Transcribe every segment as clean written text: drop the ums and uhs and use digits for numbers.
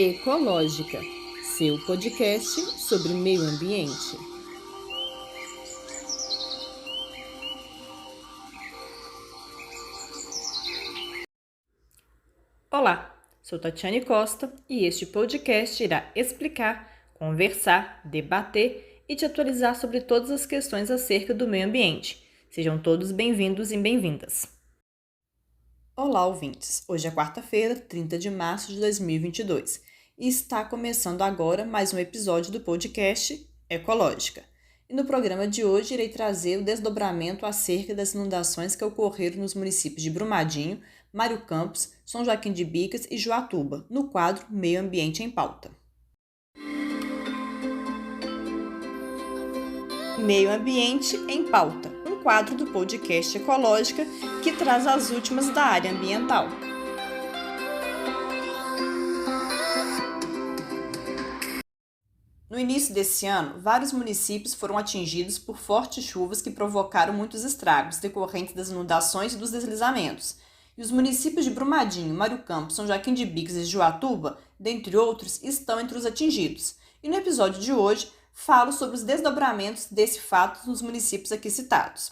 Ecológica, seu podcast sobre meio ambiente. Olá, sou Tatiane Costa e este podcast irá explicar, conversar, debater e te atualizar sobre todas as questões acerca do meio ambiente. Sejam todos bem-vindos e bem-vindas. Olá, ouvintes! Hoje é quarta-feira, 30 de março de 2022 e está começando agora mais um episódio do podcast Ecológica. E no programa de hoje irei trazer o desdobramento acerca das inundações que ocorreram nos municípios de Brumadinho, Mário Campos, São Joaquim de Bicas e Joatuba, no quadro Meio Ambiente em Pauta. Meio Ambiente em Pauta, um quadro do podcast Ecológica que traz as últimas da área ambiental. No início desse ano, vários municípios foram atingidos por fortes chuvas que provocaram muitos estragos decorrentes das inundações e dos deslizamentos. E os municípios de Brumadinho, Mário Campos, São Joaquim de Bicas e Joatuba, dentre outros, estão entre os atingidos. E no episódio de hoje, falo sobre os desdobramentos desse fato nos municípios aqui citados.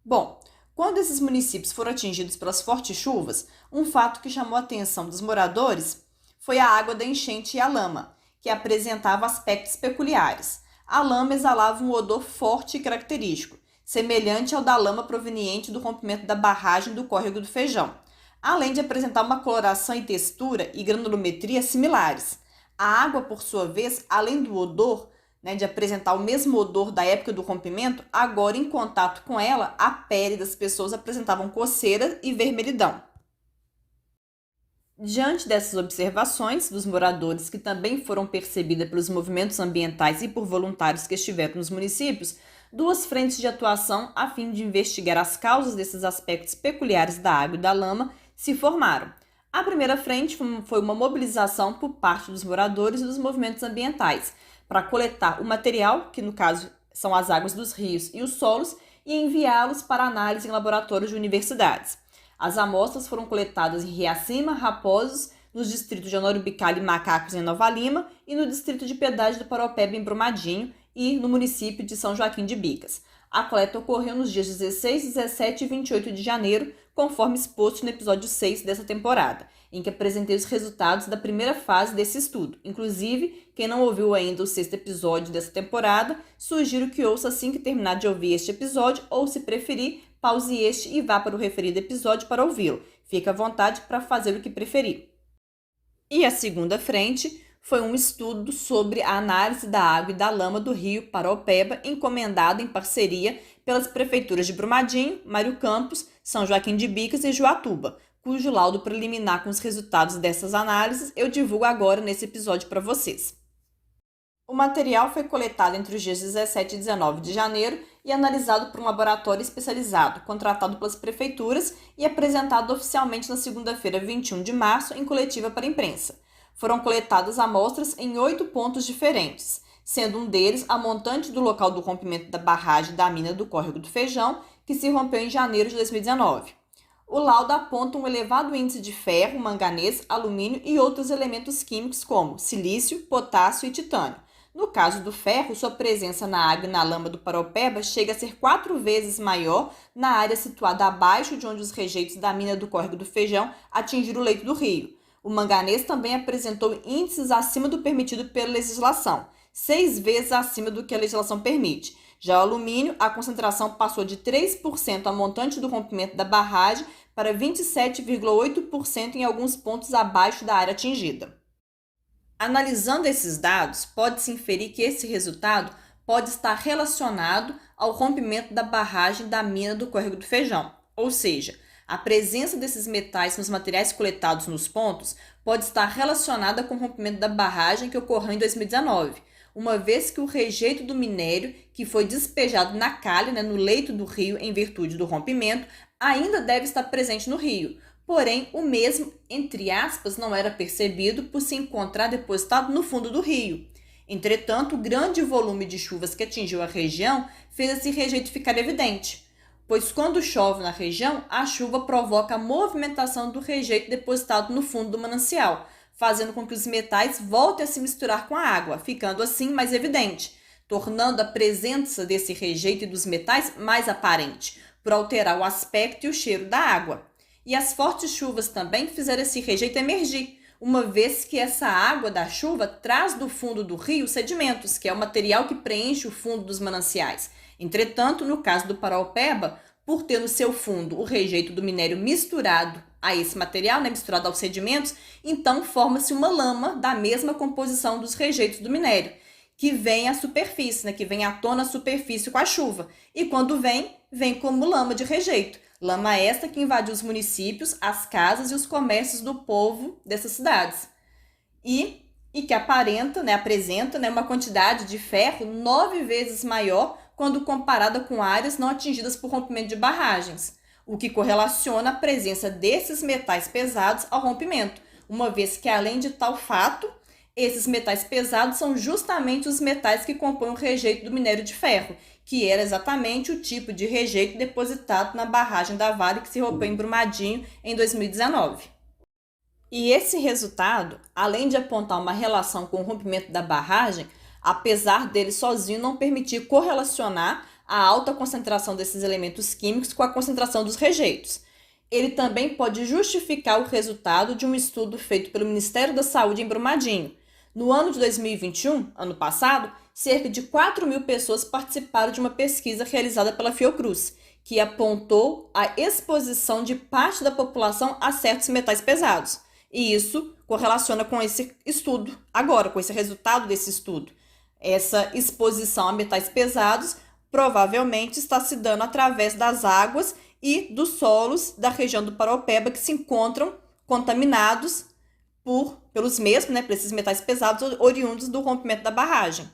Bom, quando esses municípios foram atingidos pelas fortes chuvas, um fato que chamou a atenção dos moradores foi a água da enchente e a lama, que apresentava aspectos peculiares. A lama exalava um odor forte e característico, semelhante ao da lama proveniente do rompimento da barragem do Córrego do Feijão, além de apresentar uma coloração e textura e granulometria similares. A água, por sua vez, além do odor, de apresentar o mesmo odor da época do rompimento, agora em contato com ela, a pele das pessoas apresentava coceira e vermelhidão. Diante dessas observações dos moradores, que também foram percebidas pelos movimentos ambientais e por voluntários que estiveram nos municípios, duas frentes de atuação a fim de investigar as causas desses aspectos peculiares da água e da lama se formaram. A primeira frente foi uma mobilização por parte dos moradores e dos movimentos ambientais para coletar o material, que no caso são as águas dos rios e os solos, e enviá-los para análise em laboratórios de universidades. As amostras foram coletadas em Riacima, Raposos, nos distritos de Honório Bicalho e Macacos, em Nova Lima, e no distrito de Pedágio do Paraupeba, em Brumadinho, e no município de São Joaquim de Bicas. A coleta ocorreu nos dias 16, 17 e 28 de janeiro, conforme exposto no episódio 6 dessa temporada, em que apresentei os resultados da primeira fase desse estudo. Inclusive, quem não ouviu ainda o 6º episódio dessa temporada, sugiro que ouça assim que terminar de ouvir este episódio, ou, se preferir, pause este e vá para o referido episódio para ouvi-lo. Fique à vontade para fazer o que preferir. E a segunda frente foi um estudo sobre a análise da água e da lama do rio Paraupeba, encomendado em parceria pelas prefeituras de Brumadinho, Mário Campos, São Joaquim de Bicas e Joatuba, cujo laudo preliminar com os resultados dessas análises eu divulgo agora nesse episódio para vocês. O material foi coletado entre os dias 17 e 19 de janeiro e analisado por um laboratório especializado, contratado pelas prefeituras e apresentado oficialmente na segunda-feira, 21 de março, em coletiva para a imprensa. Foram coletadas amostras em 8 pontos diferentes, sendo um deles a montante do local do rompimento da barragem da mina do Córrego do Feijão, que se rompeu em janeiro de 2019. O laudo aponta um elevado índice de ferro, manganês, alumínio e outros elementos químicos como silício, potássio e titânio. No caso do ferro, sua presença na água e na lama do Paraupeba chega a ser 4 vezes maior na área situada abaixo de onde os rejeitos da mina do Córrego do Feijão atingiram o leito do rio. O manganês também apresentou índices acima do permitido pela legislação, 6 vezes acima do que a legislação permite. Já o alumínio, a concentração passou de 3% a montante do rompimento da barragem para 27,8% em alguns pontos abaixo da área atingida. Analisando esses dados, pode-se inferir que esse resultado pode estar relacionado ao rompimento da barragem da mina do Córrego do Feijão, ou seja, a presença desses metais nos materiais coletados nos pontos pode estar relacionada com o rompimento da barragem que ocorreu em 2019, uma vez que o rejeito do minério que foi despejado na calha, no leito do rio em virtude do rompimento, ainda deve estar presente no rio. Porém, o mesmo, entre aspas, não era percebido por se encontrar depositado no fundo do rio. Entretanto, o grande volume de chuvas que atingiu a região fez esse rejeito ficar evidente, pois quando chove na região, a chuva provoca a movimentação do rejeito depositado no fundo do manancial, fazendo com que os metais voltem a se misturar com a água, ficando assim mais evidente, tornando a presença desse rejeito e dos metais mais aparente, por alterar o aspecto e o cheiro da água. E as fortes chuvas também fizeram esse rejeito emergir, uma vez que essa água da chuva traz do fundo do rio sedimentos, que é o material que preenche o fundo dos mananciais. Entretanto, no caso do Paraopeba, por ter no seu fundo o rejeito do minério misturado a esse material, misturado aos sedimentos, então forma-se uma lama da mesma composição dos rejeitos do minério, que vem à superfície, que vem à tona à superfície com a chuva. E quando vem como lama de rejeito. Lama esta que invadiu os municípios, as casas e os comércios do povo dessas cidades. E que apresenta uma quantidade de ferro 9 vezes maior quando comparada com áreas não atingidas por rompimento de barragens, o que correlaciona a presença desses metais pesados ao rompimento, uma vez que, além de tal fato, esses metais pesados são justamente os metais que compõem o rejeito do minério de ferro, que era exatamente o tipo de rejeito depositado na barragem da Vale que se rompeu em Brumadinho em 2019. E esse resultado, além de apontar uma relação com o rompimento da barragem, apesar dele sozinho não permitir correlacionar a alta concentração desses elementos químicos com a concentração dos rejeitos. Ele também pode justificar o resultado de um estudo feito pelo Ministério da Saúde em Brumadinho. No ano de 2021, ano passado, cerca de 4.000 pessoas participaram de uma pesquisa realizada pela Fiocruz, que apontou a exposição de parte da população a certos metais pesados. E isso correlaciona com esse estudo, agora, com esse resultado desse estudo. Essa exposição a metais pesados provavelmente está se dando através das águas e dos solos da região do Paraopeba que se encontram contaminados pelos mesmos, por esses metais pesados oriundos do rompimento da barragem.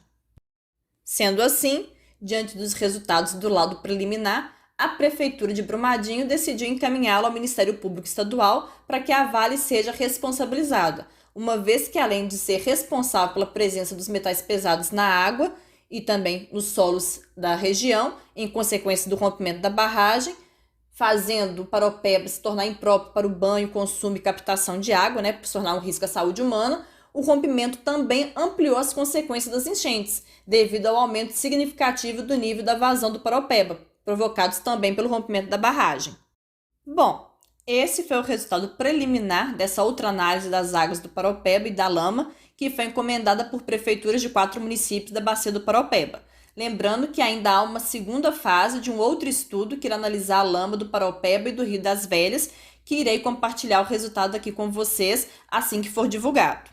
Sendo assim, diante dos resultados do laudo preliminar, a Prefeitura de Brumadinho decidiu encaminhá-lo ao Ministério Público Estadual para que a Vale seja responsabilizada, uma vez que, além de ser responsável pela presença dos metais pesados na água e também nos solos da região, em consequência do rompimento da barragem, fazendo o Paraopeba se tornar impróprio para o banho, consumo e captação de água, por se tornar um risco à saúde humana, o rompimento também ampliou as consequências das enchentes, devido ao aumento significativo do nível da vazão do Paraopeba, provocados também pelo rompimento da barragem. Bom, esse foi o resultado preliminar dessa outra análise das águas do Paraopeba e da lama, que foi encomendada por prefeituras de 4 municípios da bacia do Paraopeba. Lembrando que ainda há uma segunda fase de um outro estudo que irá analisar a lama do Paraopeba e do Rio das Velhas, que irei compartilhar o resultado aqui com vocês assim que for divulgado.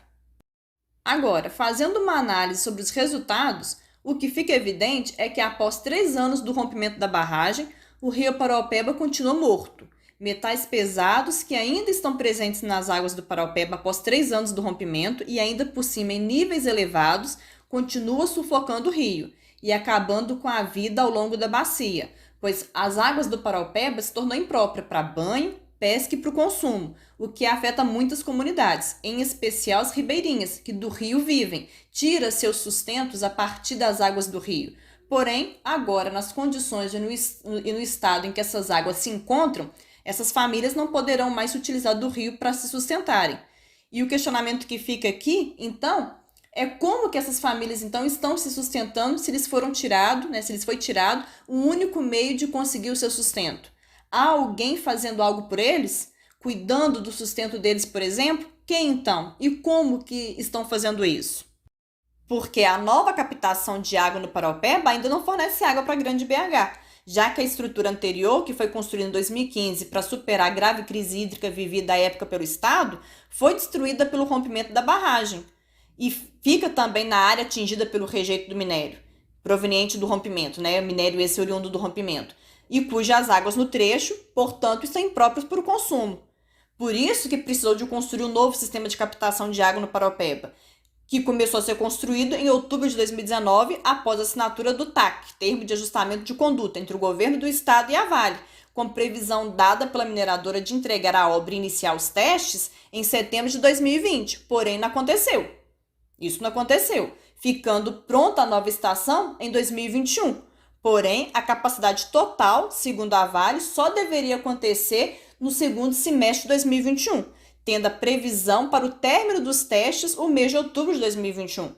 Agora, fazendo uma análise sobre os resultados, o que fica evidente é que após 3 anos do rompimento da barragem, o rio Paraopeba continua morto. Metais pesados que ainda estão presentes nas águas do Paraopeba após 3 anos do rompimento e ainda por cima em níveis elevados, continuam sufocando o rio e acabando com a vida ao longo da bacia, pois as águas do Paraopeba se tornam impróprias para banho, pesca e para o consumo, o que afeta muitas comunidades, em especial as ribeirinhas, que do rio vivem, tira seus sustentos a partir das águas do rio. Porém, agora, nas condições e no estado em que essas águas se encontram, essas famílias não poderão mais se utilizar do rio para se sustentarem. E o questionamento que fica aqui, então, é como que essas famílias, então, estão se sustentando se lhes foram tirado, se lhes foi tirado um único meio de conseguir o seu sustento. Há alguém fazendo algo por eles? Cuidando do sustento deles, por exemplo? Quem então? E como que estão fazendo isso? Porque a nova captação de água no Paraopeba ainda não fornece água para a Grande BH, já que a estrutura anterior, que foi construída em 2015 para superar a grave crise hídrica vivida à época pelo Estado, foi destruída pelo rompimento da barragem e fica também na área atingida pelo rejeito do minério, proveniente do rompimento, minério esse oriundo do rompimento, e cujas águas no trecho, portanto, estão impróprias para o consumo. Por isso que precisou de construir um novo sistema de captação de água no Paraopeba, que começou a ser construído em outubro de 2019, após a assinatura do TAC, Termo de Ajustamento de Conduta, entre o governo do estado e a Vale, com previsão dada pela mineradora de entregar a obra e iniciar os testes em setembro de 2020, porém não aconteceu. Isso não aconteceu, ficando pronta a nova estação em 2021. Porém, a capacidade total, segundo a Vale, só deveria acontecer no segundo semestre de 2021, tendo a previsão para o término dos testes o mês de outubro de 2021.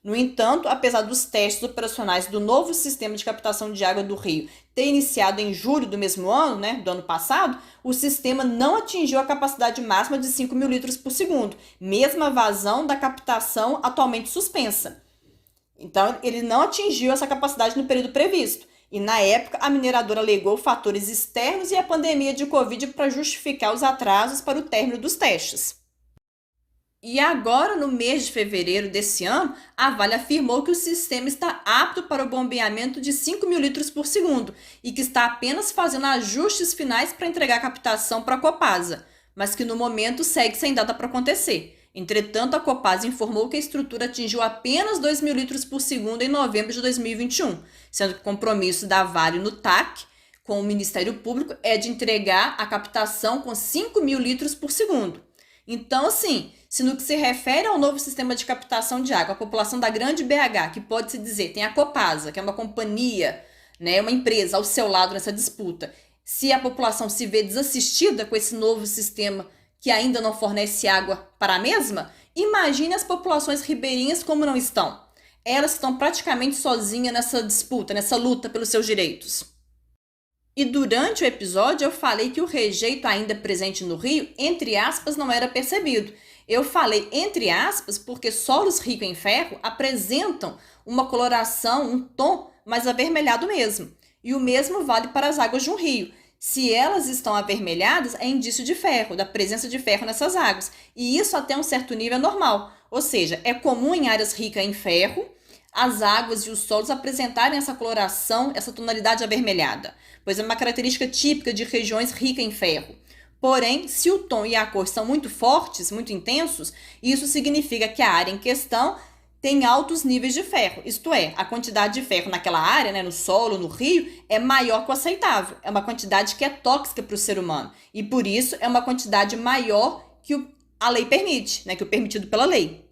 No entanto, apesar dos testes operacionais do novo sistema de captação de água do rio ter iniciado em julho do mesmo ano, do ano passado, o sistema não atingiu a capacidade máxima de 5 mil litros por segundo, mesmo a vazão da captação atualmente suspensa. Então, ele não atingiu essa capacidade no período previsto. E, na época, a mineradora alegou fatores externos e a pandemia de Covid para justificar os atrasos para o término dos testes. E agora, no mês de fevereiro desse ano, a Vale afirmou que o sistema está apto para o bombeamento de 5 mil litros por segundo e que está apenas fazendo ajustes finais para entregar a captação para a Copasa, mas que no momento segue sem data para acontecer. Entretanto, a Copasa informou que a estrutura atingiu apenas 2 mil litros por segundo em novembro de 2021, sendo que o compromisso da Vale no TAC com o Ministério Público é de entregar a captação com 5 mil litros por segundo. Então, assim, se no que se refere ao novo sistema de captação de água, a população da Grande BH, que pode-se dizer, tem a Copasa, que é uma companhia, uma empresa ao seu lado nessa disputa, se a população se vê desassistida com esse novo sistema que ainda não fornece água para a mesma, imagine as populações ribeirinhas como não estão. Elas estão praticamente sozinhas nessa disputa, nessa luta pelos seus direitos. E durante o episódio eu falei que o rejeito ainda presente no rio, entre aspas, não era percebido. Eu falei entre aspas porque solos ricos em ferro apresentam uma coloração, um tom mais avermelhado mesmo. E o mesmo vale para as águas de um rio. Se elas estão avermelhadas, é indício de ferro, da presença de ferro nessas águas. E isso até um certo nível é normal. Ou seja, é comum em áreas ricas em ferro as águas e os solos apresentarem essa coloração, essa tonalidade avermelhada, pois é uma característica típica de regiões ricas em ferro. Porém, se o tom e a cor são muito fortes, muito intensos, isso significa que a área em questão tem altos níveis de ferro, isto é, a quantidade de ferro naquela área, no solo, no rio, é maior que o aceitável. É uma quantidade que é tóxica para o ser humano e, por isso, é uma quantidade maior que a lei permite, que é o permitido pela lei.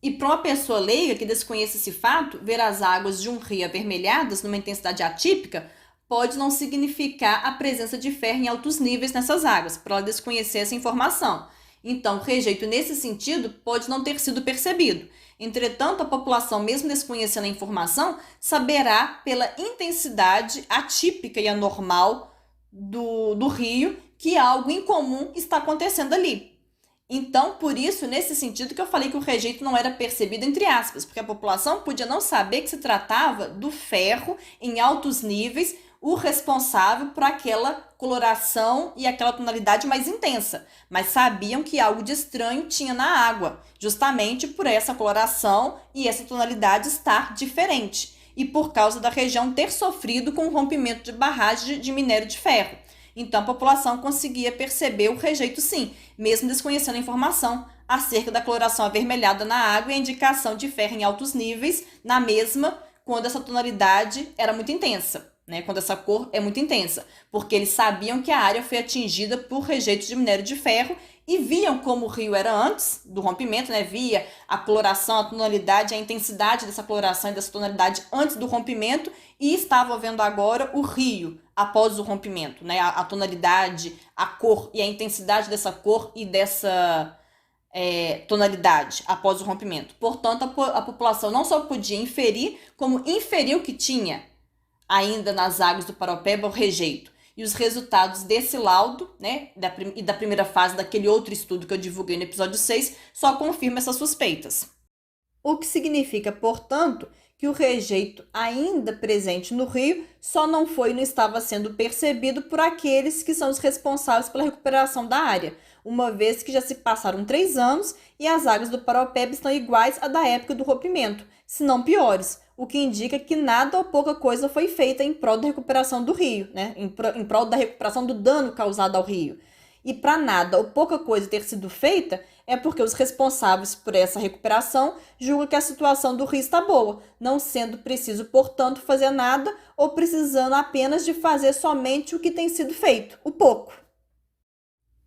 E para uma pessoa leiga que desconhece esse fato, ver as águas de um rio avermelhadas numa intensidade atípica pode não significar a presença de ferro em altos níveis nessas águas, para ela desconhecer essa informação. Então, o rejeito nesse sentido pode não ter sido percebido. Entretanto, a população, mesmo desconhecendo a informação, saberá pela intensidade atípica e anormal do rio que algo incomum está acontecendo ali. Então, por isso, nesse sentido que eu falei que o rejeito não era percebido entre aspas, porque a população podia não saber que se tratava do ferro em altos níveis, o responsável por aquela coloração e aquela tonalidade mais intensa, mas sabiam que algo de estranho tinha na água, justamente por essa coloração e essa tonalidade estar diferente, e por causa da região ter sofrido com o rompimento de barragem de minério de ferro. Então, a população conseguia perceber o rejeito sim, mesmo desconhecendo a informação acerca da coloração avermelhada na água e a indicação de ferro em altos níveis na mesma quando essa tonalidade era muito intensa, quando essa cor é muito intensa, porque eles sabiam que a área foi atingida por rejeito de minério de ferro e viam como o rio era antes do rompimento, via a coloração, a tonalidade, a intensidade dessa coloração e dessa tonalidade antes do rompimento e estavam vendo agora o rio após o rompimento, a tonalidade, a cor e a intensidade dessa cor e dessa tonalidade após o rompimento. Portanto, a população não só podia inferir, como inferiu que tinha ainda nas águas do Paraopeba o rejeito. E os resultados desse laudo, e da primeira fase daquele outro estudo que eu divulguei no episódio 6, só confirma essas suspeitas. O que significa, portanto, que o rejeito ainda presente no rio só não foi e não estava sendo percebido por aqueles que são os responsáveis pela recuperação da área, uma vez que já se passaram 3 anos e as águas do Paraopeba estão iguais à da época do rompimento, se não piores, o que indica que nada ou pouca coisa foi feita em prol da recuperação do rio, em prol da recuperação do dano causado ao rio. E para nada ou pouca coisa ter sido feita é porque os responsáveis por essa recuperação julgam que a situação do rio está boa, não sendo preciso, portanto, fazer nada ou precisando apenas de fazer somente o que tem sido feito, o pouco.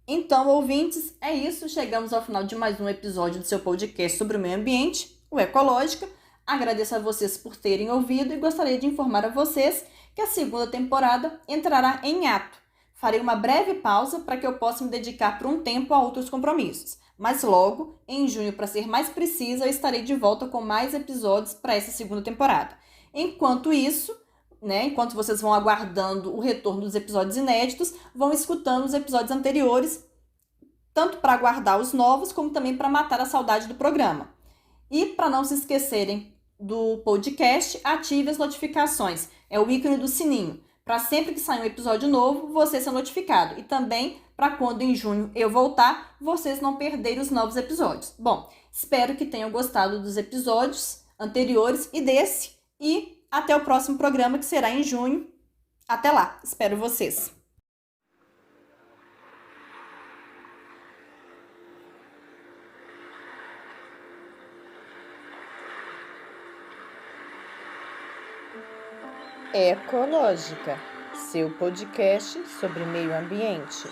Então, ouvintes, é isso. Chegamos ao final de mais um episódio do seu podcast sobre o meio ambiente, o Ecológica. Agradeço a vocês por terem ouvido e gostaria de informar a vocês que a segunda temporada entrará em ato. farei uma breve pausa para que eu possa me dedicar por um tempo a outros compromissos. Mas logo, em junho, para ser mais precisa, eu estarei de volta com mais episódios para essa segunda temporada. Enquanto isso, enquanto vocês vão aguardando o retorno dos episódios inéditos, vão escutando os episódios anteriores, tanto para aguardar os novos, como também para matar a saudade do programa. E para não se esquecerem do podcast, ative as notificações. É o ícone do sininho. Para sempre que sair um episódio novo, você ser notificado. E também para quando em junho eu voltar, vocês não perderem os novos episódios. Bom, espero que tenham gostado dos episódios anteriores e desse. E até o próximo programa, que será em junho. Até lá, espero vocês. Ecológica, seu podcast sobre meio ambiente.